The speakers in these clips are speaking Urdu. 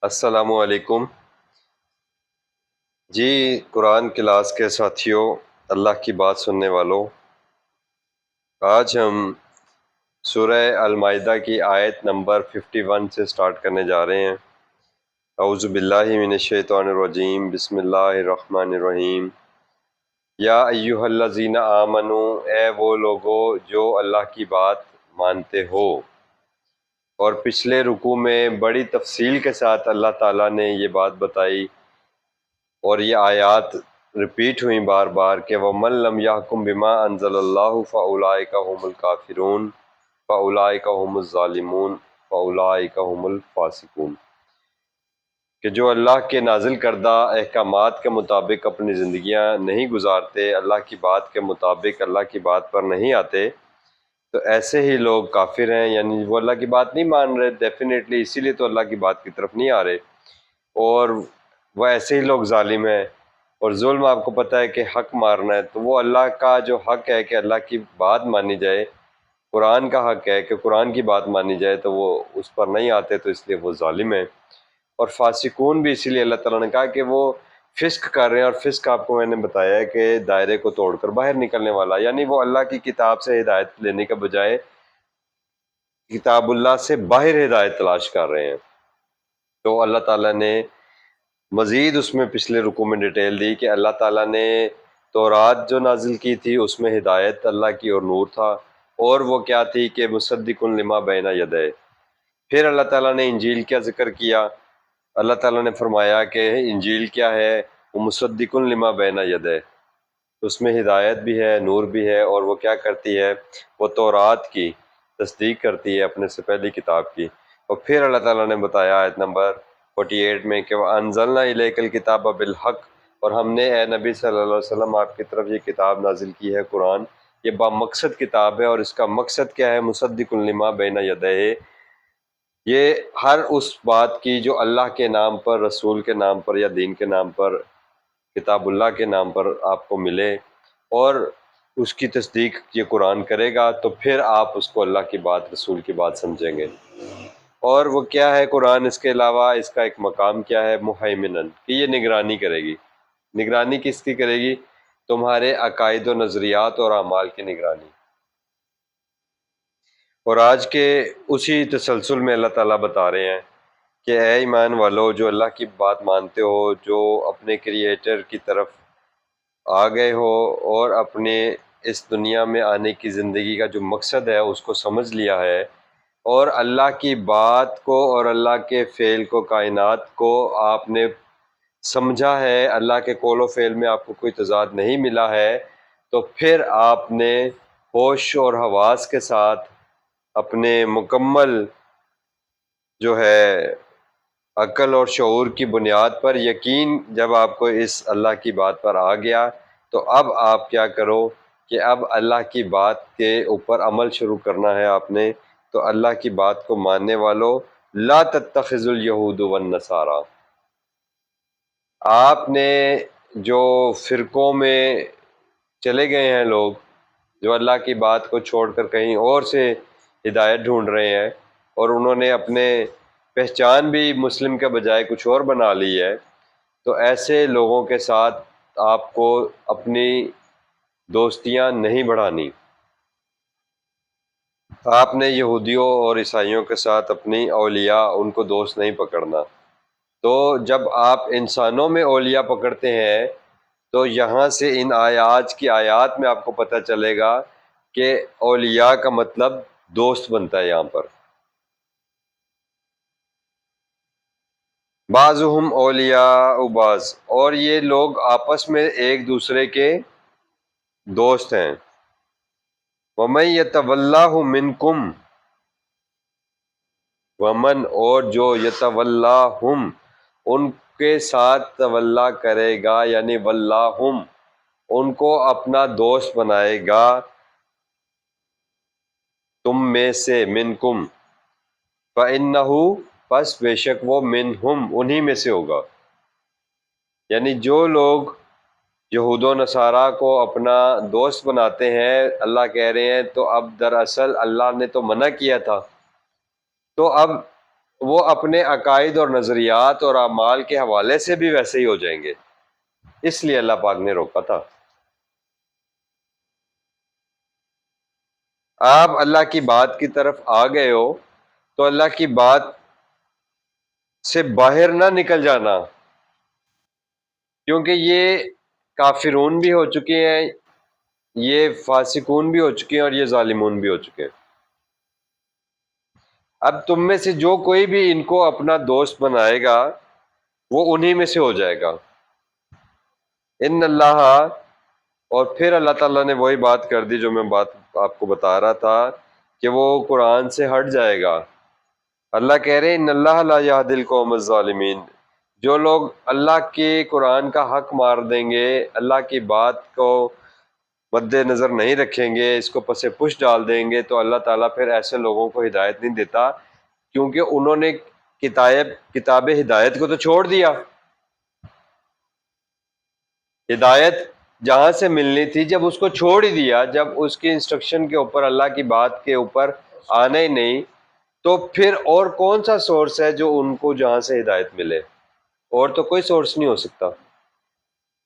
السلام علیکم جی۔ قرآن کلاس کے ساتھیوں، اللہ کی بات سننے والوں، آج ہم سورہ المائدہ کی آیت نمبر 51 سے سٹارٹ کرنے جا رہے ہیں۔ اعوذ باللہ من الشیطان الرجیم، بسم اللہ الرحمن الرحیم۔ یا ایہا الذین آمنو، اے وہ لوگو جو اللہ کی بات مانتے ہو۔ اور پچھلے رکوع میں بڑی تفصیل کے ساتھ اللہ تعالیٰ نے یہ بات بتائی اور یہ آیات ریپیٹ ہوئیں بار بار کہ وَمَن لَّمْ يَحْكُم بِمَا أَنزَلَ اللَّهُ فَأُولَٰئِكَ هُمُ الْكَافِرُونَ فَأُولَٰئِكَ هُمُ الظَّالِمُونَ فَأُولَٰئِكَ هُمُ الْفَاسِقُونَ، کہ جو اللہ کے نازل کردہ احکامات کے مطابق اپنی زندگیاں نہیں گزارتے، اللہ کی بات کے مطابق اللہ کی بات پر نہیں آتے، تو ایسے ہی لوگ کافر ہیں، یعنی وہ اللہ کی بات نہیں مان رہے ڈیفینیٹلی، اسی لیے تو اللہ کی بات کی طرف نہیں آ رہے، اور وہ ایسے ہی لوگ ظالم ہیں۔ اور ظلم آپ کو پتہ ہے کہ حق مارنا ہے، تو وہ اللہ کا جو حق ہے کہ اللہ کی بات مانی جائے، قرآن کا حق ہے کہ قرآن کی بات مانی جائے، تو وہ اس پر نہیں آتے، تو اس لیے وہ ظالم ہیں۔ اور فاسقون بھی اسی لیے اللہ تعالیٰ نے کہا کہ وہ فسق کر رہے ہیں، اور فسق آپ کو میں نے بتایا ہے کہ دائرے کو توڑ کر باہر نکلنے والا، یعنی وہ اللہ کی کتاب سے ہدایت لینے کے بجائے کتاب اللہ سے باہر ہدایت تلاش کر رہے ہیں۔ تو اللہ تعالیٰ نے مزید اس میں پچھلے رکوع میں ڈیٹیل دی کہ اللہ تعالیٰ نے تورات جو نازل کی تھی اس میں ہدایت اللہ کی اور نور تھا، اور وہ کیا تھی کہ مصدق لما بین یدیہ۔ پھر اللہ تعالیٰ نے انجیل کا ذکر کیا، اللہ تعالیٰ نے فرمایا کہ انجیل کیا ہے، وہ مصدق لما بین یدیہ، اس میں ہدایت بھی ہے، نور بھی ہے، اور وہ کیا کرتی ہے، وہ تورات کی تصدیق کرتی ہے، اپنے سے پہلی کتاب کی۔ اور پھر اللہ تعالیٰ نے بتایا آیت نمبر 48 میں کہ وَأَنزَلْنَا إِلَيْكَ الْكِتَابَ بِالْحَقِّ، اور ہم نے اے نبی صلی اللہ علیہ وسلم آپ کی طرف یہ کتاب نازل کی ہے، قرآن، یہ بامقصد کتاب ہے، اور اس کا مقصد کیا ہے، مصدق لما بین یدیہ، یہ ہر اس بات کی جو اللہ کے نام پر، رسول کے نام پر یا دین کے نام پر، کتاب اللہ کے نام پر آپ کو ملے، اور اس کی تصدیق یہ قرآن کرے گا، تو پھر آپ اس کو اللہ کی بات، رسول کی بات سمجھیں گے۔ اور وہ کیا ہے قرآن، اس کے علاوہ اس کا ایک مقام کیا ہے، محیمنن، کہ یہ نگرانی کرے گی۔ نگرانی کس کی کرے گی؟ تمہارے عقائد و نظریات اور اعمال کی نگرانی۔ اور آج کے اسی تسلسل میں اللہ تعالیٰ بتا رہے ہیں کہ اے ایمان والو جو اللہ کی بات مانتے ہو، جو اپنے کریٹر کی طرف آ گئے ہو، اور اپنے اس دنیا میں آنے کی زندگی کا جو مقصد ہے اس کو سمجھ لیا ہے، اور اللہ کی بات کو اور اللہ کے فعل کو، کائنات کو آپ نے سمجھا ہے، اللہ کے قول و فعل میں آپ کو کوئی تضاد نہیں ملا ہے، تو پھر آپ نے ہوش اور حواس کے ساتھ اپنے مکمل جو ہے عقل اور شعور کی بنیاد پر یقین جب آپ کو اس اللہ کی بات پر آ گیا، تو اب آپ کیا کرو کہ اب اللہ کی بات کے اوپر عمل شروع کرنا ہے آپ نے۔ تو اللہ کی بات کو ماننے والوں، لا تتخذوا الیہود والنصارى، آپ نے جو فرقوں میں چلے گئے ہیں لوگ، جو اللہ کی بات کو چھوڑ کر کہیں اور سے ہدایت ڈھونڈ رہے ہیں، اور انہوں نے اپنے پہچان بھی مسلم کے بجائے کچھ اور بنا لی ہے، تو ایسے لوگوں کے ساتھ آپ کو اپنی دوستیاں نہیں بڑھانی۔ آپ نے یہودیوں اور عیسائیوں کے ساتھ اپنی اولیاء، ان کو دوست نہیں پکڑنا۔ تو جب آپ انسانوں میں اولیاء پکڑتے ہیں، تو یہاں سے ان آج کی آیات میں آپ کو پتہ چلے گا کہ اولیاء کا مطلب دوست بنتا ہے یہاں پر۔ بعضهم اولیاء بعض، اور یہ لوگ آپس میں ایک دوسرے کے دوست ہیں۔ وَمَن يَتَوَلَّهُم مِّنكُمْ، ومن، اور جو، یتولاہم، ان کے ساتھ تولا کرے گا، یعنی ولاہم، ان کو اپنا دوست بنائے گا، تم میں سے، منکم، فَإِنَّهُ، پس بے شک وہ، منہم، انہی میں سے ہوگا۔ یعنی جو لوگ یہود و نصارہ کو اپنا دوست بناتے ہیں، اللہ کہہ رہے ہیں تو اب دراصل اللہ نے تو منع کیا تھا، تو اب وہ اپنے عقائد اور نظریات اور اعمال کے حوالے سے بھی ویسے ہی ہو جائیں گے، اس لیے اللہ پاک نے روکا تھا۔ آپ اللہ کی بات کی طرف آ گئے ہو تو اللہ کی بات سے باہر نہ نکل جانا، کیونکہ یہ کافرون بھی ہو چکے ہیں، یہ فاسقون بھی ہو چکے ہیں، اور یہ ظالمون بھی ہو چکے ہیں۔ اب تم میں سے جو کوئی بھی ان کو اپنا دوست بنائے گا وہ انہی میں سے ہو جائے گا۔ ان اللہ، اور پھر اللہ تعالیٰ نے وہی بات کر دی جو میں بات آپ کو بتا رہا تھا کہ وہ قرآن سے ہٹ جائے گا۔ اللہ کہہ رہے ہیں ان اللہ لا یہدی القوم الظالمین، جو لوگ اللہ کے قرآن کا حق مار دیں گے، اللہ کی بات کو مد نظر نہیں رکھیں گے، اس کو پس پش ڈال دیں گے، تو اللہ تعالیٰ پھر ایسے لوگوں کو ہدایت نہیں دیتا، کیونکہ انہوں نے کتاب ہدایت کو تو چھوڑ دیا۔ ہدایت جہاں سے ملنی تھی جب اس کو چھوڑ ہی دیا، جب اس کی انسٹرکشن کے اوپر، اللہ کی بات کے اوپر آنا ہی نہیں، تو پھر اور کون سا سورس ہے جو ان کو جہاں سے ہدایت ملے؟ اور تو کوئی سورس نہیں ہو سکتا،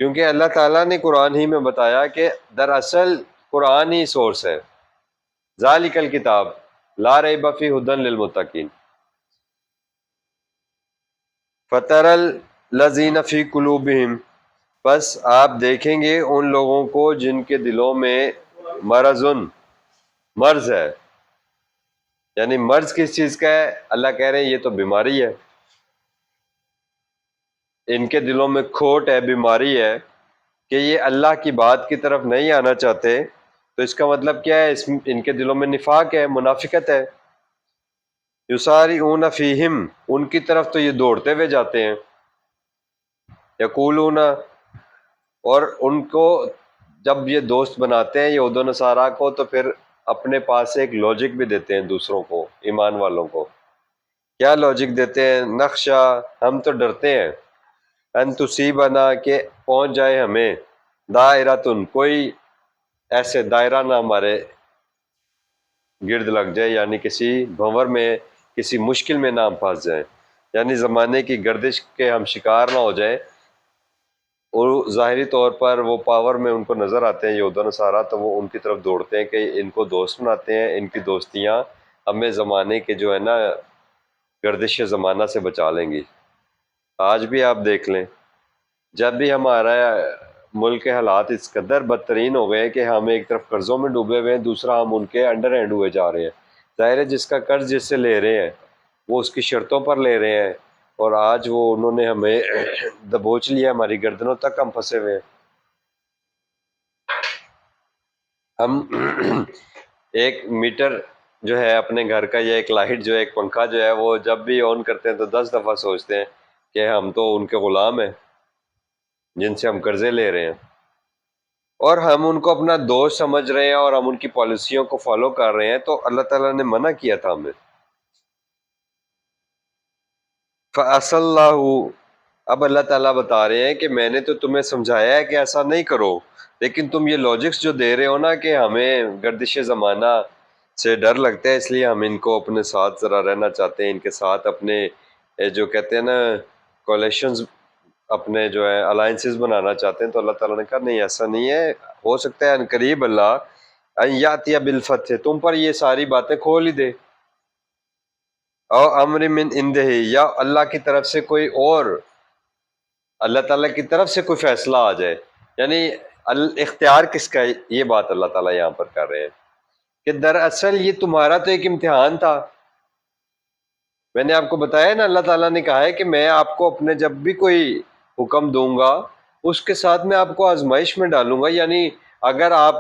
کیونکہ اللہ تعالیٰ نے قرآن ہی میں بتایا کہ دراصل قرآن ہی سورس ہے۔ ذالک الکتاب لا ریب فیہ ھدی للمتقین۔ فَتَرَى الَّذِينَ فِي قُلُوبِهِمْ، بس آپ دیکھیں گے ان لوگوں کو جن کے دلوں میں مرض ہے۔ یعنی مرض کس چیز کا ہے؟ اللہ کہہ رہے ہیں یہ تو بیماری ہے، ان کے دلوں میں کھوٹ ہے، بیماری ہے کہ یہ اللہ کی بات کی طرف نہیں آنا چاہتے۔ تو اس کا مطلب کیا ہے؟ ان کے دلوں میں نفاق ہے، منافقت ہے۔ یسارعون فیہم، ان کی طرف تو یہ دوڑتے ہوئے جاتے ہیں۔ یقولون، اور ان کو جب یہ دوست بناتے ہیں یہود و نصارہ کو، تو پھر اپنے پاس سے ایک لاجک بھی دیتے ہیں دوسروں کو، ایمان والوں کو۔ کیا لاجک دیتے ہیں؟ نخشا، ہم تو ڈرتے ہیں، ان تصیبنا، کہ پہنچ جائے ہمیں، دائرتن، کوئی ایسے دائرہ نہ ہمارے گرد لگ جائے، یعنی کسی بھنور میں، کسی مشکل میں نہ ہم پھنس جائیں، یعنی زمانے کی گردش کے ہم شکار نہ ہو جائیں۔ اور ظاہری طور پر وہ پاور میں ان کو نظر آتے ہیں یہود و نصارہ، تو وہ ان کی طرف دوڑتے ہیں کہ ان کو دوست بناتے ہیں، ان کی دوستیاں ہمیں زمانے کے جو ہے نا گردش زمانہ سے بچا لیں گی۔ آج بھی آپ دیکھ لیں، جب بھی ہمارا ملک کے حالات اس قدر بدترین ہو گئے کہ ہم ایک طرف قرضوں میں ڈوبے ہوئے ہیں، دوسرا ہم ان کے انڈر ہینڈ ہوئے جا رہے ہیں۔ ظاہر ہے جس کا قرض جس سے لے رہے ہیں وہ اس کی شرطوں پر لے رہے ہیں، اور آج وہ انہوں نے ہمیں دبوچ لیا، ہماری گردنوں تک ہم پھنسے ہوئے ہیں۔ ہم ایک میٹر جو ہے اپنے گھر کا، یا ایک لائٹ جو ہے، ایک پنکھا جو ہے، وہ جب بھی آن کرتے ہیں تو 10 دفعہ سوچتے ہیں کہ ہم تو ان کے غلام ہیں جن سے ہم قرضے لے رہے ہیں، اور ہم ان کو اپنا دوست سمجھ رہے ہیں، اور ہم ان کی پالیسیوں کو فالو کر رہے ہیں۔ تو اللہ تعالیٰ نے منع کیا تھا ہمیں۔ فَأَسَى اللَّهُ، اب اللہ تعالیٰ بتا رہے ہیں کہ میں نے تو تمہیں سمجھایا ہے کہ ایسا نہیں کرو، لیکن تم یہ لاجکس جو دے رہے ہو نا کہ ہمیں گردش زمانہ سے ڈر لگتا ہے، اس لیے ہم ان کو اپنے ساتھ ذرا رہنا چاہتے ہیں، ان کے ساتھ اپنے جو کہتے ہیں نا کولیشنز، اپنے جو ہے الائنسز بنانا چاہتے ہیں۔ تو اللہ تعالیٰ نے کہا نہیں، ایسا نہیں ہے، ہو سکتا ہے ان قریب اللہ ان یاتی بالفتح، تم پر یہ ساری باتیں کھول ہی دے، او امر من عنده، یا اللہ کی طرف سے کوئی اور، اللہ تعالیٰ کی طرف سے کوئی فیصلہ آ جائے۔ یعنی اختیار کس کا ہے؟ یہ بات اللہ تعالیٰ یہاں پر کر رہے ہیں کہ دراصل یہ تمہارا تو ایک امتحان تھا۔ میں نے آپ کو بتایا نا، اللہ تعالیٰ نے کہا ہے کہ میں آپ کو اپنے جب بھی کوئی حکم دوں گا اس کے ساتھ میں آپ کو آزمائش میں ڈالوں گا۔ یعنی اگر آپ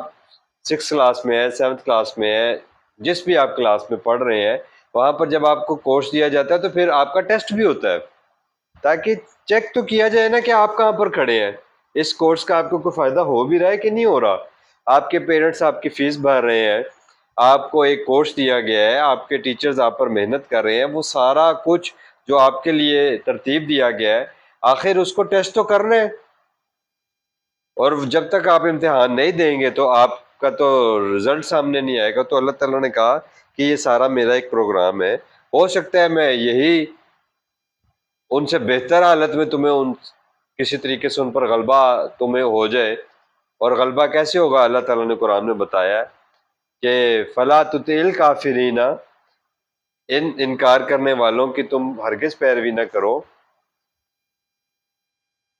6 کلاس میں ہیں، 7 کلاس میں ہیں، جس بھی آپ کلاس میں پڑھ رہے ہیں، وہاں پر جب آپ کو کورس دیا جاتا ہے تو پھر آپ کا ٹیسٹ بھی ہوتا ہے، تاکہ چیک تو کیا جائے نا کہ آپ کہاں پر کھڑے ہیں، اس کورس کا آپ کو کوئی فائدہ ہو بھی رہا ہے کہ نہیں ہو رہا۔ آپ کے پیرنٹس آپ کی فیس بھر رہے ہیں، آپ کو ایک کورس دیا گیا ہے، آپ کے ٹیچرز آپ پر محنت کر رہے ہیں، وہ سارا کچھ جو آپ کے لیے ترتیب دیا گیا ہے، آخر اس کو ٹیسٹ تو کرنا ہے۔ اور جب تک آپ امتحان نہیں دیں گے تو آپ کا تو رزلٹ سامنے نہیں آئے گا۔ تو اللہ تعالیٰ نے کہا کہ یہ سارا میرا ایک پروگرام ہے، ہو سکتا ہے میں یہی ان سے بہتر حالت میں تمہیں کسی طریقے سے ان پر غلبہ تمہیں ہو جائے. اور غلبہ کیسے ہوگا؟ اللہ تعالیٰ نے قرآن میں بتایا ہے کہ فلا تطع الکافرین، ان انکار کرنے والوں کی تم ہرگز پیروی نہ کرو،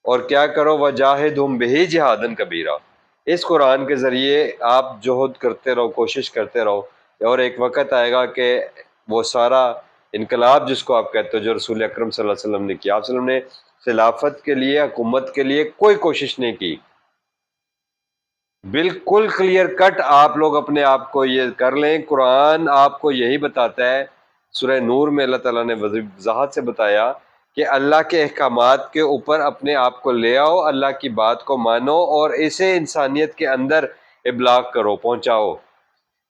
اور کیا کرو؟ وجاہدہم بہ جہادا کبیرا، اس قرآن کے ذریعے آپ جہد کرتے رہو، کوشش کرتے رہو، اور ایک وقت آئے گا کہ وہ سارا انقلاب جس کو آپ کہتے ہو جو رسول اکرم صلی اللہ علیہ وسلم نے کیا، آپ صلی اللہ علیہ وسلم نے خلافت کے لیے، حکومت کے لیے کوئی کوشش نہیں کی، بالکل کلیئر کٹ آپ لوگ اپنے آپ کو یہ کر لیں. قرآن آپ کو یہی بتاتا ہے. سورہ نور میں اللہ تعالیٰ نے وضاحت سے بتایا کہ اللہ کے احکامات کے اوپر اپنے آپ کو لے آؤ، اللہ کی بات کو مانو اور اسے انسانیت کے اندر ابلاغ کرو، پہنچاؤ.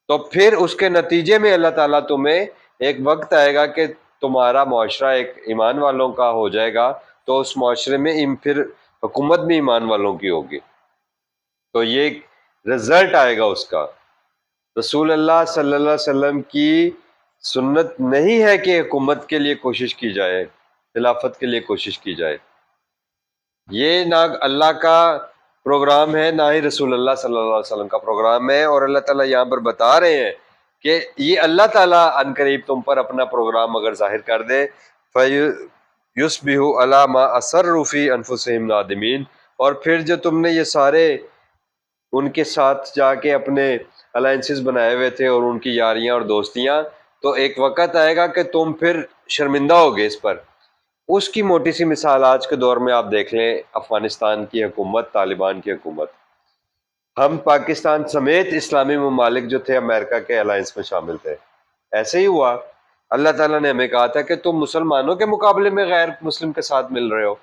تو پھر اس کے نتیجے میں اللہ تعالیٰ تمہیں ایک وقت آئے گا کہ تمہارا معاشرہ ایک ایمان والوں کا ہو جائے گا، تو اس معاشرے میں پھر حکومت بھی ایمان والوں کی ہوگی. تو یہ رزلٹ آئے گا اس کا. رسول اللہ صلی اللہ علیہ وسلم کی سنت نہیں ہے کہ حکومت کے لیے کوشش کی جائے، خلافت کے لیے کوشش کی جائے. یہ نہ اللہ کا پروگرام ہے، نہ ہی رسول اللہ صلی اللہ علیہ وسلم کا پروگرام ہے. اور اللہ تعالیٰ یہاں پر بتا رہے ہیں کہ یہ اللہ تعالیٰ عنقریب تم پر اپنا پروگرام اگر ظاہر کر دے، فَيُصْبِحُوا عَلَىٰ مَا أَسَرُّوا فِي أَنفُسِهِمْ نَادِمِينَ، اور پھر جو تم نے یہ سارے ان کے ساتھ جا کے اپنے الائنسز بنائے ہوئے تھے اور ان کی یاریاں اور دوستیاں، تو ایک وقت آئے گا کہ تم پھر شرمندہ ہوگے اس پر. اس کی موٹی سی مثال آج کے دور میں آپ دیکھ لیں، افغانستان کی حکومت، طالبان کی حکومت. ہم پاکستان سمیت اسلامی ممالک جو تھے امریکہ کے الائنس میں شامل تھے. ایسے ہی ہوا. اللہ تعالیٰ نے ہمیں کہا تھا کہ تم مسلمانوں کے مقابلے میں غیر مسلم کے ساتھ مل رہے ہو،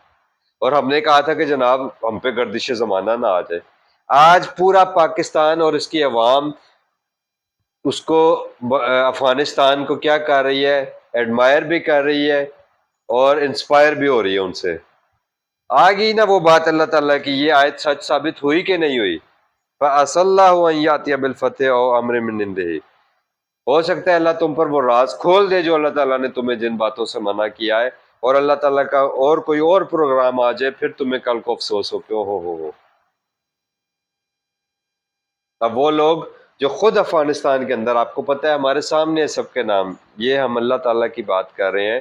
اور ہم نے کہا تھا کہ جناب ہم پہ گردش زمانہ نہ آ جائے. آج پورا پاکستان اور اس کی عوام اس کو، افغانستان کو کیا کر رہی ہے؟ ایڈمائر بھی کر رہی ہے اور انسپائر بھی ہو رہی ہے ان سے. آ گئی نا وہ بات اللہ تعالیٰ کی، یہ آیت سچ ثابت ہوئی کہ نہیں ہوئی؟ فَعَسَى اللَّهُ أَن يَأْتِيَ بِالْفَتْحِ أَوْ أَمْرٍ مِّنْ عِندِهِ، ہو سکتا ہے اللہ تم پر وہ راز کھول دے جو اللہ تعالیٰ نے تمہیں جن باتوں سے منع کیا ہے، اور اللہ تعالیٰ کا اور کوئی اور پروگرام آ جائے، پھر تمہیں کل کو افسوس ہو کہ ہو. اب وہ لوگ جو خود افغانستان کے اندر، آپ کو پتہ ہے ہمارے سامنے سب کے نام، یہ ہم اللہ تعالیٰ کی بات کر رہے ہیں،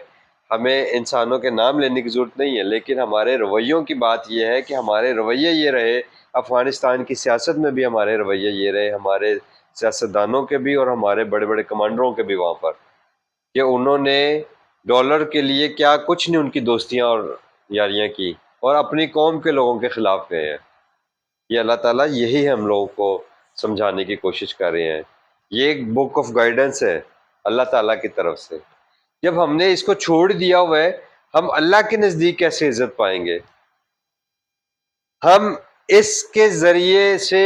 ہمیں انسانوں کے نام لینے کی ضرورت نہیں ہے، لیکن ہمارے رویوں کی بات یہ ہے کہ ہمارے رویے یہ رہے. افغانستان کی سیاست میں بھی ہمارے رویے یہ رہے، ہمارے سیاستدانوں کے بھی اور ہمارے بڑے بڑے کمانڈروں کے بھی وہاں پر، کہ انہوں نے ڈالر کے لیے کیا کچھ نہیں ان کی دوستیاں اور یاریاں کی، اور اپنی قوم کے لوگوں کے خلاف گئے ہیں. یہ اللہ تعالیٰ یہی ہم لوگوں کو سمجھانے کی کوشش کر رہے ہیں. یہ ایک بک آف گائیڈنس ہے اللہ تعالیٰ کی طرف سے. جب ہم نے اس کو چھوڑ دیا ہوا ہے، ہم اللہ کے نزدیک کیسے عزت پائیں گے؟ ہم اس کے ذریعے سے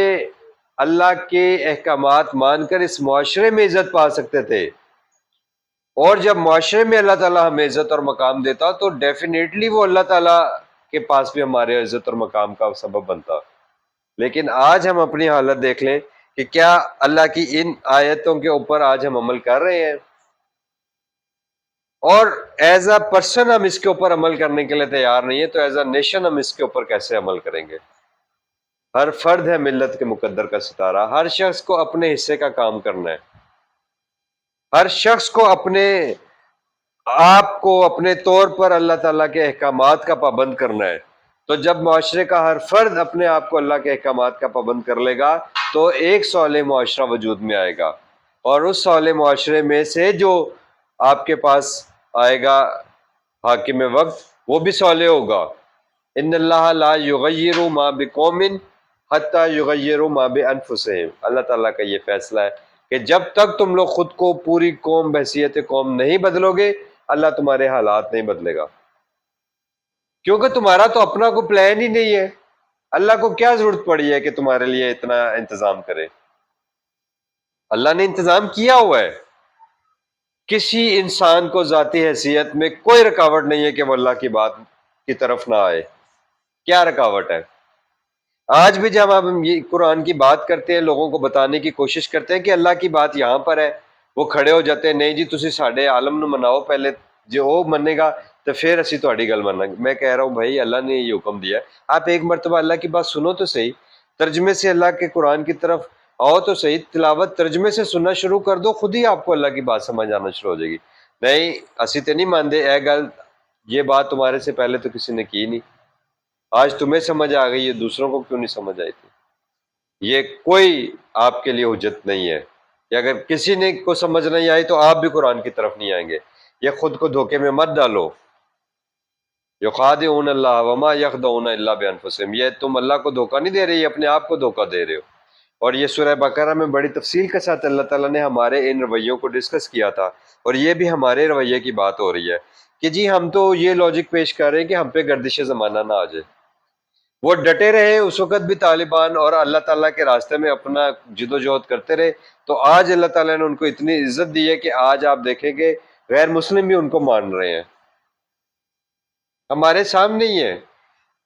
اللہ کے احکامات مان کر اس معاشرے میں عزت پا سکتے تھے، اور جب معاشرے میں اللہ تعالیٰ ہمیں عزت اور مقام دیتا تو ڈیفینیٹلی وہ اللہ تعالیٰ کے پاس بھی ہمارے عزت اور مقام کا سبب بنتا. لیکن آج ہم اپنی حالت دیکھ لیں کہ کیا اللہ کی ان آیتوں کے اوپر آج ہم عمل کر رہے ہیں، اور ایز اے پرسن ہم اس کے اوپر عمل کرنے کے لیے تیار نہیں ہے، تو ایز اے نیشن ہم اس کے اوپر کیسے عمل کریں گے؟ ہر فرد ہے ملت کے مقدر کا ستارہ، ہر شخص کو اپنے حصے کا کام کرنا ہے، ہر شخص کو اپنے آپ کو اپنے طور پر اللہ تعالیٰ کے احکامات کا پابند کرنا ہے. تو جب معاشرے کا ہر فرد اپنے آپ کو اللہ کے احکامات کا پابند کر لے گا تو ایک صالح معاشرہ وجود میں آئے گا، اور اس صالح معاشرے میں سے جو آپ کے پاس آئے گا حاکم وقت، وہ بھی صالح ہوگا. ان اللہ لا یغیر ما بقوم حتی یغیروا ما بانفسہم، اللہ تعالیٰ کا یہ فیصلہ ہے کہ جب تک تم لوگ خود کو پوری قوم بحیثیت قوم نہیں بدلو گے، اللہ تمہارے حالات نہیں بدلے گا. کیونکہ تمہارا تو اپنا کوئی پلان ہی نہیں ہے. اللہ کو کیا ضرورت پڑی ہے کہ تمہارے لیے اتنا انتظام کرے؟ اللہ نے انتظام کیا ہوا ہے. کسی انسان کو ذاتی حیثیت میں کوئی رکاوٹ نہیں ہے کہ وہ اللہ کی بات کی طرف نہ آئے. کیا رکاوٹ ہے؟ آج بھی جب ہم یہ قرآن کی بات کرتے ہیں، لوگوں کو بتانے کی کوشش کرتے ہیں کہ اللہ کی بات یہاں پر ہے، وہ کھڑے ہو جاتے ہیں، نہیں جی تسی ساڈے عالم نو مناؤ پہلے، جو وہ منے گا تو پھر اسی تہاڈی گل منیں گے۔ میں کہہ رہا ہوں بھائی اللہ نے یہ حکم دیا ہے، آپ ایک مرتبہ اللہ کی بات سنو تو صحیح، ترجمے سے اللہ کے قرآن کی طرف آؤ تو صحیح، تلاوت ترجمے سے سننا شروع کر دو، خود ہی آپ کو اللہ کی بات سمجھ آنا شروع ہو جائے گی۔ نہیں اسی تے نہیں مانتے، اے گل یہ بات تمہارے سے پہلے تو کسی نے کی نہیں، آج تمہیں سمجھ آ گئی، یہ دوسروں کو کیوں نہیں سمجھ آئی تھی؟ یہ کوئی آپ کے لیے حجت نہیں ہے کہ اگر کسی نے کو سمجھ نہیں آئی تو آپ بھی قرآن کی طرف نہیں آئیں گے۔ یہ خود کو دھوکے میں مت ڈالو، یخادعون اللہ وما یخدعون الا بانفسہم، یہ تم اللہ کو دھوکہ نہیں دے رہے، یہ اپنے آپ کو دھوکہ دے رہے ہو۔ اور یہ سورہ بقرہ میں بڑی تفصیل کے ساتھ اللہ تعالیٰ نے ہمارے ان رویوں کو ڈسکس کیا تھا، اور یہ بھی ہمارے رویے کی بات ہو رہی ہے کہ جی ہم تو یہ لاجک پیش کر رہے ہیں کہ ہم پہ گردش زمانہ نہ آ جائے۔ وہ ڈٹے رہے اس وقت بھی طالبان، اور اللہ تعالیٰ کے راستے میں اپنا جد و جہد کرتے رہے، تو آج اللہ تعالیٰ نے ان کو اتنی عزت دی ہے کہ آج آپ دیکھیں کہ غیر مسلم بھی ان کو مان رہے ہیں، ہمارے سامنے ہی ہے۔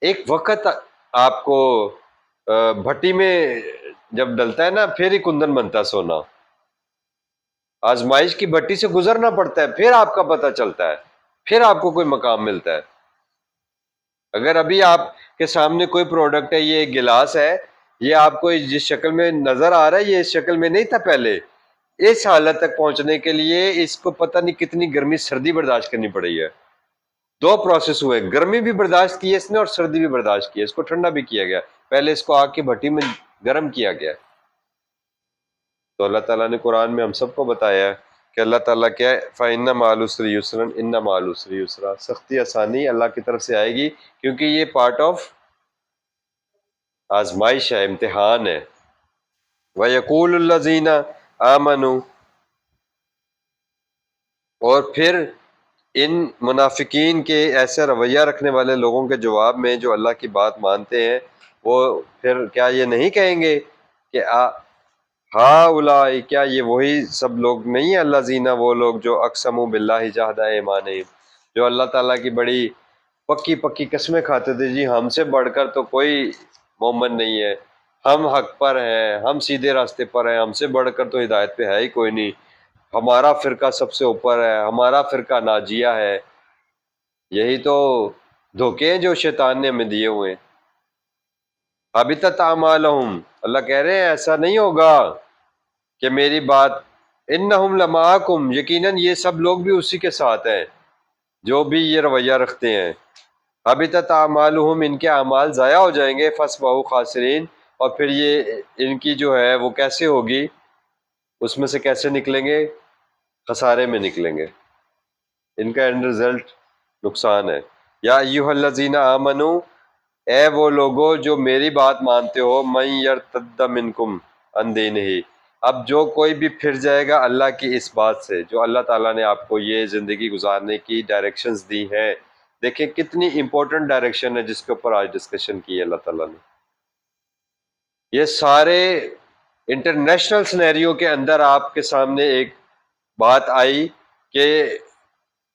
ایک وقت آپ کو بھٹی میں جب ڈلتا ہے نا پھر ہی کندن بنتا سونا، آزمائش کی بھٹی سے گزرنا پڑتا ہے، پھر آپ کا پتہ چلتا ہے، پھر آپ کو کوئی مقام ملتا ہے۔ اگر ابھی آپ کے سامنے کوئی پروڈکٹ ہے، یہ ایک گلاس ہے، یہ آپ کو جس شکل میں نظر آ رہا ہے یہ اس شکل میں نہیں تھا پہلے، اس حالت تک پہنچنے کے لیے اس کو پتہ نہیں کتنی گرمی سردی برداشت کرنی پڑی ہے۔ دو پروسیس ہوئے، گرمی بھی برداشت کی ہے اس نے اور سردی بھی برداشت کی ہے، اس کو ٹھنڈا بھی کیا گیا، پہلے اس کو آگ کی بھٹی میں گرم کیا گیا۔ تو اللہ تعالیٰ نے قرآن میں ہم سب کو بتایا ہے کہ اللہ تعالیٰ کیا ہے، فَإِنَّ مَعَ الْعُسْرِ يُسْرًا إِنَّ مَعَ الْعُسْرِ يُسْرًا، سختی آسانی اللہ کی طرف سے آئے گی، کیونکہ یہ پارٹ آف آزمائش ہے، امتحان ہے۔ وَيَقُولُ الَّذِينَ آمَنُوا، اور پھر ان منافقین کے ایسا رویہ رکھنے والے لوگوں کے جواب میں جو اللہ کی بات مانتے ہیں، وہ پھر کیا یہ نہیں کہیں گے کہ ہاں اولائی، کیا یہ وہی سب لوگ نہیں ہیں، اللہ زینہ وہ لوگ جو اقسموا باللہ جہد ایمانہم، جو اللہ تعالیٰ کی بڑی پکی پکی قسمیں کھاتے تھے، جی ہم سے بڑھ کر تو کوئی مومن نہیں ہے، ہم حق پر ہیں، ہم سیدھے راستے پر ہیں، ہم سے بڑھ کر تو ہدایت پہ ہے ہی کوئی نہیں، ہمارا فرقہ سب سے اوپر ہے، ہمارا فرقہ ناجیہ ہے۔ یہی تو دھوکے ہیں جو شیطان نے ہمیں دیے ہوئے ہیں۔ حبطت اعمالہم، اللہ کہہ رہے ہیں ایسا نہیں ہوگا کہ میری بات، انہم لمعاکم، یقیناً یہ سب لوگ بھی اسی کے ساتھ ہیں جو بھی یہ رویہ رکھتے ہیں۔ حبطت اعمالہم، ان کے اعمال ضائع ہو جائیں گے، فاصبحوا خاسرین، اور پھر یہ ان کی جو ہے وہ کیسے ہوگی، اس میں سے کیسے نکلیں گے، خسارے میں نکلیں گے، ان کا اینڈ رزلٹ نقصان ہے۔ یا ایھا الذین آمنو، اے وہ لوگو جو میری بات مانتے ہو، من یرتد منکم عن دینہ، اب جو کوئی بھی پھر جائے گا اللہ کی اس بات سے، جو اللہ تعالیٰ نے آپ کو یہ زندگی گزارنے کی ڈائریکشنز دی ہیں، دیکھیں کتنی امپورٹنٹ ڈائریکشن ہے جس کے اوپر آج ڈسکشن کی ہے اللہ تعالیٰ نے۔ یہ سارے انٹرنیشنل سنیریو کے اندر آپ کے سامنے ایک بات آئی کہ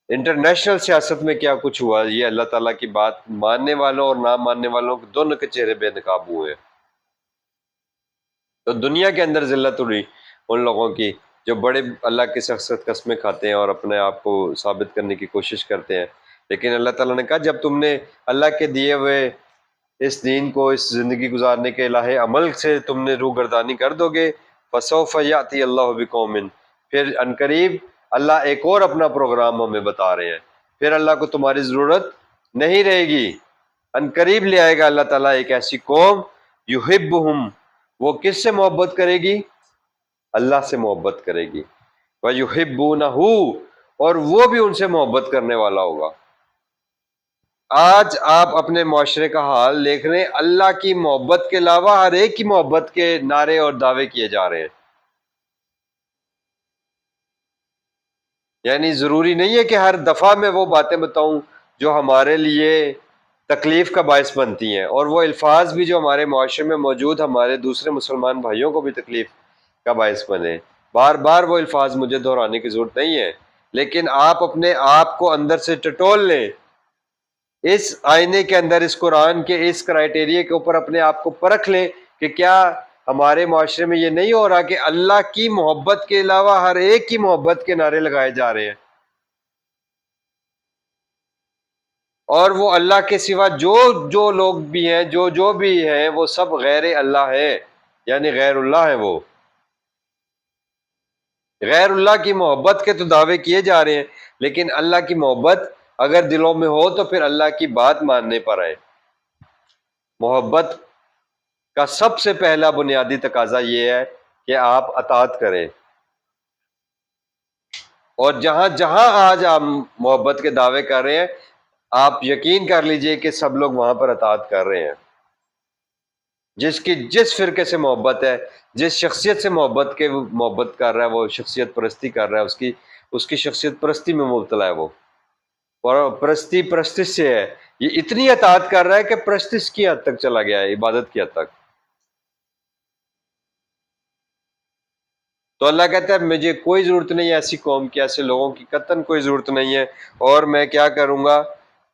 انٹرنیشنل سیاست میں کیا کچھ ہوا، یہ اللہ تعالیٰ کی بات ماننے والوں اور نہ ماننے والوں دونوں کے چہرے بے نقاب ہوئے۔ تو دنیا کے اندر ذلت ہوئی ان لوگوں کی جو بڑے اللہ کی سخت قسمیں کھاتے ہیں اور اپنے آپ کو ثابت کرنے کی کوشش کرتے ہیں، لیکن اللہ تعالیٰ نے کہا جب تم نے اللہ کے دیے ہوئے اس دین کو، اس زندگی گزارنے کے الہ عمل سے تم نے روگردانی کر دو گے، فسوف یاتی اللہ بقوم، پھر عنقریب اللہ ایک اور اپنا پروگرام ہمیں بتا رہے ہیں، پھر اللہ کو تمہاری ضرورت نہیں رہے گی، عنقریب لے آئے گا اللہ تعالیٰ ایک ایسی قوم، یحبہم، وہ کس سے محبت کرے گی؟ اللہ سے محبت کرے گی، وَيُحِبُّونَهُ، اور وہ بھی ان سے محبت کرنے والا ہوگا۔ آج آپ اپنے معاشرے کا حال دیکھ رہے ہیں، اللہ کی محبت کے علاوہ ہر ایک کی محبت کے نعرے اور دعوے کیے جا رہے ہیں۔ یعنی ضروری نہیں ہے کہ ہر دفعہ میں وہ باتیں بتاؤں جو ہمارے لیے تکلیف کا باعث بنتی ہیں، اور وہ الفاظ بھی جو ہمارے معاشرے میں موجود ہمارے دوسرے مسلمان بھائیوں کو بھی تکلیف کا باعث بنے۔ بار بار وہ الفاظ مجھے دہرانے کی ضرورت نہیں ہے، لیکن آپ اپنے آپ کو اندر سے ٹٹول لیں، اس آئینے کے اندر، اس قرآن کے اس کرائیٹیریا کے اوپر اپنے آپ کو پرکھ لیں کہ کیا ہمارے معاشرے میں یہ نہیں ہو رہا کہ اللہ کی محبت کے علاوہ ہر ایک کی محبت کے نعرے لگائے جا رہے ہیں، اور وہ اللہ کے سوا جو جو لوگ بھی ہیں، جو بھی ہیں، وہ سب غیر اللہ ہیں، یعنی غیر اللہ ہیں۔ وہ غیر اللہ کی محبت کے تو دعوے کیے جا رہے ہیں، لیکن اللہ کی محبت اگر دلوں میں ہو تو پھر اللہ کی بات ماننے پر آئے۔ محبت کا سب سے پہلا بنیادی تقاضا یہ ہے کہ آپ اطاعت کریں، اور جہاں جہاں آج آپ محبت کے دعوے کر رہے ہیں، آپ یقین کر لیجئے کہ سب لوگ وہاں پر اطاعت کر رہے ہیں۔ جس کی جس فرقے سے محبت ہے، جس شخصیت سے محبت کر رہا ہے، وہ شخصیت پرستی کر رہا ہے، اس کی شخصیت پرستی میں مبتلا ہے وہ، اور پرستش سے ہے، یہ اتنی اطاعت کر رہا ہے کہ پرستش کی حد تک چلا گیا ہے، عبادت کی حد تک۔ تو اللہ کہتا ہے مجھے کوئی ضرورت نہیں ہے ایسی قوم کی، ایسے لوگوں کی قطعاً کوئی ضرورت نہیں ہے، اور میں کیا کروں گا،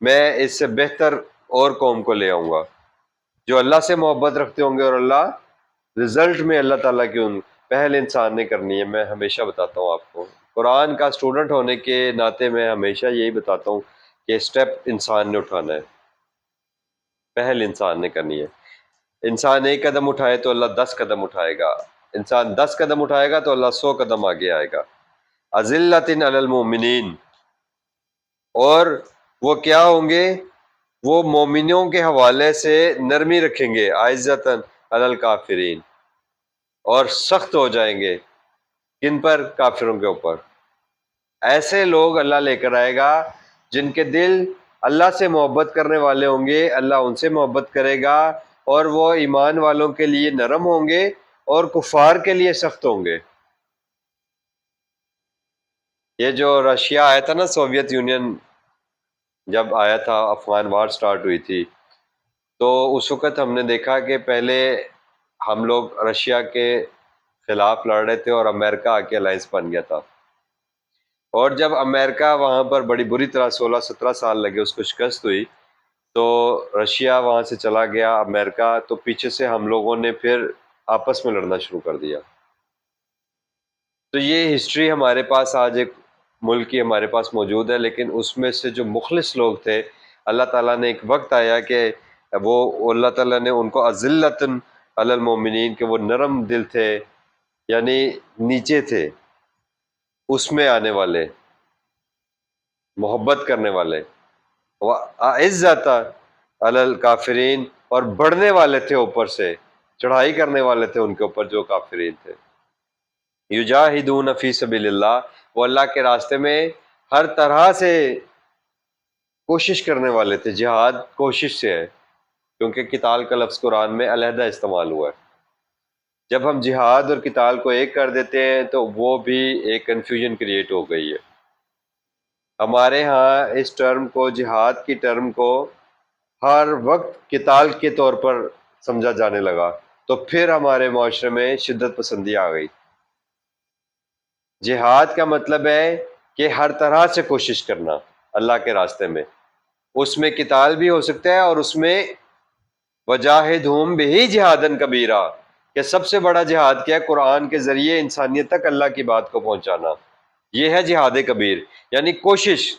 میں اس سے بہتر اور قوم کو لے آؤں گا جو اللہ سے محبت رکھتے ہوں گے، اور اللہ رزلٹ میں اللہ تعالیٰ کی ان پہل انسان نے کرنی ہے۔ میں ہمیشہ بتاتا ہوں آپ کو، قرآن کا اسٹوڈنٹ ہونے کے ناطے میں ہمیشہ یہی بتاتا ہوں کہ سٹیپ انسان نے اٹھانا ہے، پہل انسان نے کرنی ہے۔ انسان ایک قدم اٹھائے تو اللہ 10 قدم اٹھائے گا، انسان 10 قدم اٹھائے گا تو اللہ 100 قدم آگے آئے گا۔ اذلۃ علی المؤمنین، اور وہ کیا ہوں گے، وہ مومنوں کے حوالے سے نرمی رکھیں گے، عزت علی الکافرین، اور سخت ہو جائیں گے کن پر، کافروں کے اوپر۔ ایسے لوگ اللہ لے کر آئے گا جن کے دل اللہ سے محبت کرنے والے ہوں گے، اللہ ان سے محبت کرے گا، اور وہ ایمان والوں کے لیے نرم ہوں گے اور کفار کے لیے سخت ہوں گے۔ یہ جو رشیا آیا تھا نا، سوویت یونین جب آیا تھا، افغان وار سٹارٹ ہوئی تھی، تو اس وقت ہم نے دیکھا کہ پہلے ہم لوگ رشیا کے خلاف لڑ رہے تھے اور امریکہ آ کے الائنس بن گیا تھا، اور جب امریکہ وہاں پر بڑی بری طرح 16-17 سال لگے اس کو شکست ہوئی، تو رشیا وہاں سے چلا گیا، امریکہ، تو پیچھے سے ہم لوگوں نے پھر آپس میں لڑنا شروع کر دیا۔ تو یہ ہسٹری ہمارے پاس آج ایک ملک کی ہمارے پاس موجود ہے، لیکن اس میں سے جو مخلص لوگ تھے، اللہ تعالیٰ نے ایک وقت آیا کہ وہ اللہ تعالیٰ نے ان کو اذلۃ علی المؤمنین، کہ وہ نرم دل تھے، یعنی نیچے تھے، اس میں آنے والے، محبت کرنے والے، عزت علی الکافرین، اور بڑھنے والے تھے، اوپر سے چڑھائی کرنے والے تھے ان کے اوپر جو کافرین تھے۔ یجاہدون فی سبیل اللہ، وہ اللہ کے راستے میں ہر طرح سے کوشش کرنے والے تھے۔ جہاد کوشش سے ہے، کیونکہ قتال کا لفظ قرآن میں علیحدہ استعمال ہوا ہے۔ جب ہم جہاد اور قتال کو ایک کر دیتے ہیں تو وہ بھی ایک کنفیوژن کریٹ ہو گئی ہے۔ ہمارے ہاں اس ٹرم کو، جہاد کی ٹرم کو، ہر وقت قتال کے طور پر سمجھا جانے لگا، تو پھر ہمارے معاشرے میں شدت پسندی آ گئی۔ جہاد کا مطلب ہے کہ ہر طرح سے کوشش کرنا اللہ کے راستے میں، اس میں قتال بھی ہو سکتا ہے، اور اس میں وجاہدہم بہ جہادن کبیرہ، کہ سب سے بڑا جہاد کیا ہے، قرآن کے ذریعے انسانیت تک اللہ کی بات کو پہنچانا، یہ ہے جہاد کبیر، یعنی کوشش۔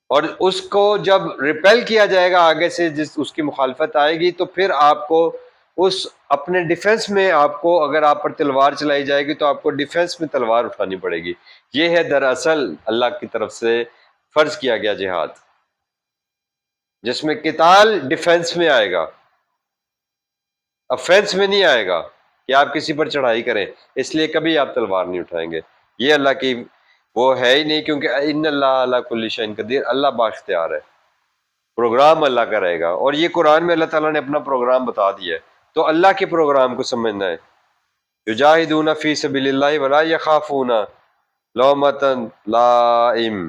اور اس کو جب ریپیل کیا جائے گا آگے سے، جس اس کی مخالفت آئے گی، تو پھر آپ کو اس اپنے ڈیفنس میں، آپ کو اگر آپ پر تلوار چلائی جائے گی تو آپ کو ڈیفنس میں تلوار اٹھانی پڑے گی۔ یہ ہے دراصل اللہ کی طرف سے فرض کیا گیا جہاد، جس میں قتال ڈیفنس میں آئے گا، افینس میں نہیں آئے گا کہ آپ کسی پر چڑھائی کریں، اس لیے کبھی آپ تلوار نہیں اٹھائیں گے۔ یہ اللہ کی وہ ہے ہی نہیں، کیونکہ ان اللہ علی کل شیء قدیر، اللہ بااختیار ہے، پروگرام اللہ کا رہے گا، اور یہ قرآن میں اللہ تعالیٰ نے اپنا پروگرام بتا دیا ہے، تو اللہ کے پروگرام کو سمجھنا ہے۔ یجاہدون فی سبیل اللہ ولا یخافون لومۃ لائم،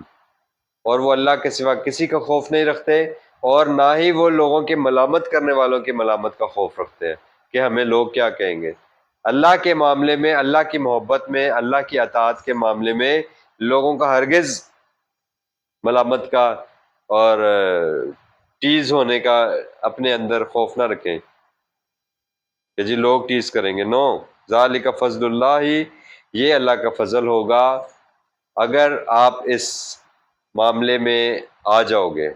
اور وہ اللہ کے سوا کسی کا خوف نہیں رکھتے، اور نہ ہی وہ لوگوں کے ملامت کرنے والوں کی ملامت کا خوف رکھتے ہیں کہ ہمیں لوگ کیا کہیں گے۔ اللہ کے معاملے میں، اللہ کی محبت میں، اللہ کی اطاعت کے معاملے میں لوگوں کا ہرگز ملامت کا اور ٹیز ہونے کا اپنے اندر خوف نہ رکھیں۔ کہ جی لوگ ٹیز کریں گے، نو، ذالک فضل اللہ، یہ اللہ کا فضل ہوگا اگر آپ اس معاملے میں آ جاؤ گے،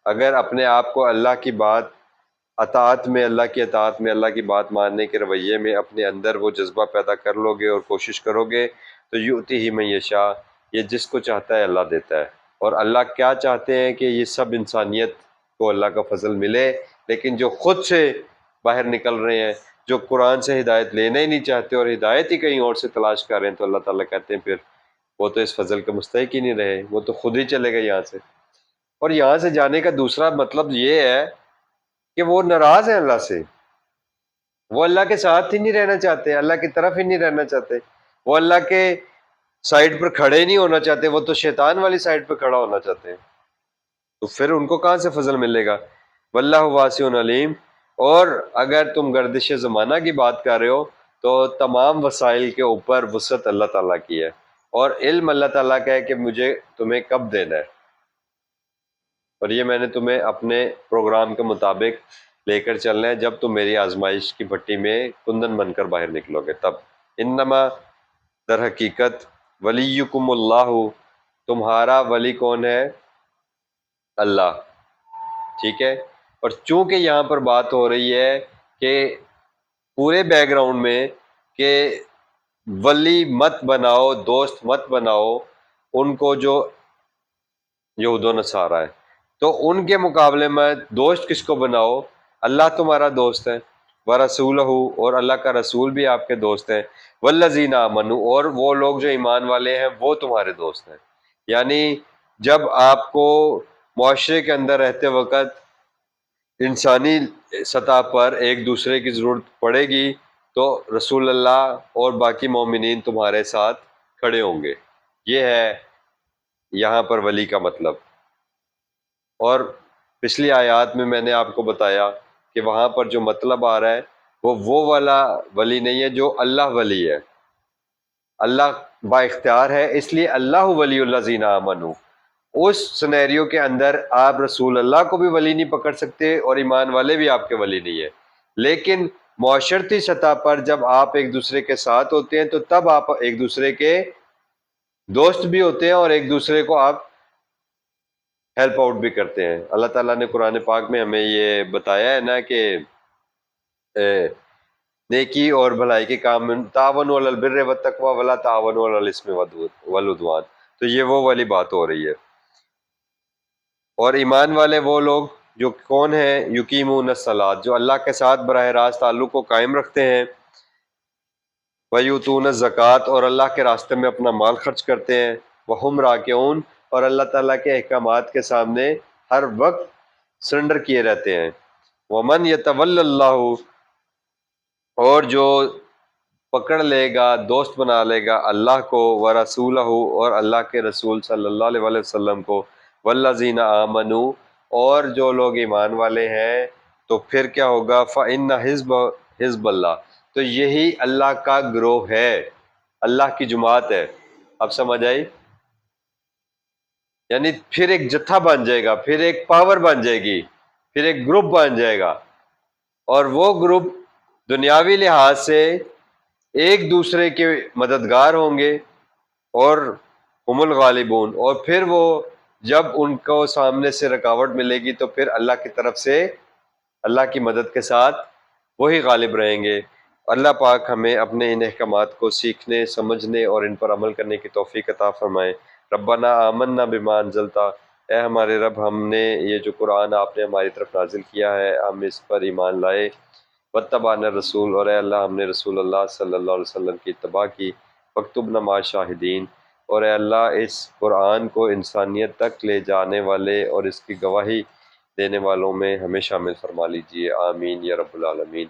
اگر اپنے آپ کو اللہ کی بات اطاعت میں، اللہ کی اطاعت میں، اللہ کی بات ماننے کے رویے میں اپنے اندر وہ جذبہ پیدا کر لو گے اور کوشش کرو گے تو یؤتی ہی من یشاء، یہ جس کو چاہتا ہے اللہ دیتا ہے۔ اور اللہ کیا چاہتے ہیں کہ یہ سب انسانیت کو اللہ کا فضل ملے، لیکن جو خود سے باہر نکل رہے ہیں، جو قرآن سے ہدایت لینا ہی نہیں چاہتے اور ہدایت ہی کہیں اور سے تلاش کر رہے ہیں، تو اللہ تعالیٰ کہتے ہیں پھر وہ تو اس فضل کے مستحق ہی نہیں رہے، وہ تو خود ہی چلے گئے یہاں سے۔ اور یہاں سے جانے کا دوسرا مطلب یہ ہے کہ وہ ناراض ہیں اللہ سے، وہ اللہ کے ساتھ ہی نہیں رہنا چاہتے، اللہ کی طرف ہی نہیں رہنا چاہتے، وہ اللہ کے سائڈ پر کھڑے نہیں ہونا چاہتے، وہ تو شیطان والی سائڈ پہ کھڑا ہونا چاہتے ہیں، تو پھر ان کو کہاں سے فضل ملے گا؟ واللہ واسع علیم۔ اور اگر تم گردش زمانہ کی بات کر رہے ہو تو تمام وسائل کے اوپر وسعت اللہ تعالیٰ کی ہے، اور علم اللہ تعالیٰ کا ہے کہ مجھے تمہیں کب دینا ہے، اور یہ میں نے تمہیں اپنے پروگرام کے مطابق لے کر چلنا ہے جب تم میری آزمائش کی بھٹی میں کندن بن کر باہر نکلو گے تب۔ انما، در حقیقت، ولیکم اللہ، تمہارا ولی کون ہے؟ اللہ، ٹھیک ہے۔ اور چونکہ یہاں پر بات ہو رہی ہے کہ پورے بیک گراؤنڈ میں کہ ولی مت بناؤ، دوست مت بناؤ ان کو جو یہود و نصارہ ہے، تو ان کے مقابلے میں دوست کس کو بناؤ؟ اللہ تمہارا دوست ہے، ورسولہ، اور اللہ کا رسول بھی آپ کے دوست ہیں، والذین آمنوا، اور وہ لوگ جو ایمان والے ہیں وہ تمہارے دوست ہیں۔ یعنی جب آپ کو معاشرے کے اندر رہتے وقت انسانی سطح پر ایک دوسرے کی ضرورت پڑے گی تو رسول اللہ اور باقی مومنین تمہارے ساتھ کھڑے ہوں گے، یہ ہے یہاں پر ولی کا مطلب۔ اور پچھلی آیات میں نے آپ کو بتایا کہ وہاں پر جو مطلب آ رہا ہے وہ والا ولی نہیں ہے جو اللہ ولی ہے، اللہ با اختیار ہے، اس لیے اللہ ولی الذین آمنوا۔ اس سنیریو کے اندر آپ رسول اللہ کو بھی ولی نہیں پکڑ سکتے اور ایمان والے بھی آپ کے ولی نہیں ہے، لیکن معاشرتی سطح پر جب آپ ایک دوسرے کے ساتھ ہوتے ہیں تو تب آپ ایک دوسرے کے دوست بھی ہوتے ہیں اور ایک دوسرے کو آپ ہیلپ آؤٹ بھی کرتے ہیں۔ اللہ تعالیٰ نے قرآن پاک میں ہمیں یہ بتایا ہے نا کہ نیکی اور بھلائی کے کام میں تعاونوا علی البر والتقوی ولا تعاونوا علی الاثم والعدوان، تو یہ وہ والی بات ہو رہی ہے۔ اور ایمان والے وہ لوگ جو کون ہیں؟ یقیمون الصلاۃ، جو اللہ کے ساتھ براہ راست تعلق کو قائم رکھتے ہیں، ویؤتون الزکوٰۃ، اور اللہ کے راستے میں اپنا مال خرچ کرتے ہیں، وہم راکعون، اور اللہ تعالیٰ کے احکامات کے سامنے ہر وقت سرنڈر کیے رہتے ہیں، ومن یتول اللہ، اور جو پکڑ لے گا، دوست بنا لے گا اللہ کو، ورسولہ، اور اللہ کے رسول صلی اللہ علیہ وسلم کو، والذین آمنوا، اور جو لوگ ایمان والے ہیں، تو پھر کیا ہوگا؟ فإن حزب اللہ، تو یہی اللہ کا گروہ ہے، اللہ کی جماعت ہے۔ اب سمجھ آئی؟ یعنی پھر ایک جتھا بن جائے گا، پھر ایک پاور بن جائے گی، پھر ایک گروپ بن جائے گا، اور وہ گروپ دنیاوی لحاظ سے ایک دوسرے کے مددگار ہوں گے، اور ہم الغالبون، اور پھر وہ جب ان کو سامنے سے رکاوٹ ملے گی تو پھر اللہ کی طرف سے اللہ کی مدد کے ساتھ وہی غالب رہیں گے۔ اللہ پاک ہمیں اپنے ان احکامات کو سیکھنے، سمجھنے اور ان پر عمل کرنے کی توفیق عطا فرمائے۔ ربنا آمنا بما انزلتا، اے ہمارے رب، ہم نے یہ جو قرآن آپ نے ہماری طرف نازل کیا ہے ہم اس پر ایمان لائے، واتبعنا الرسول، اور اے اللہ ہم نے رسول اللہ صلی اللہ علیہ وسلم کی اتباع کی، واکتبنا مع الشاہدین، اور اے اللہ اس قرآن کو انسانیت تک لے جانے والے اور اس کی گواہی دینے والوں میں ہمیں شامل فرما لیجیے، آمین یا رب العالمین۔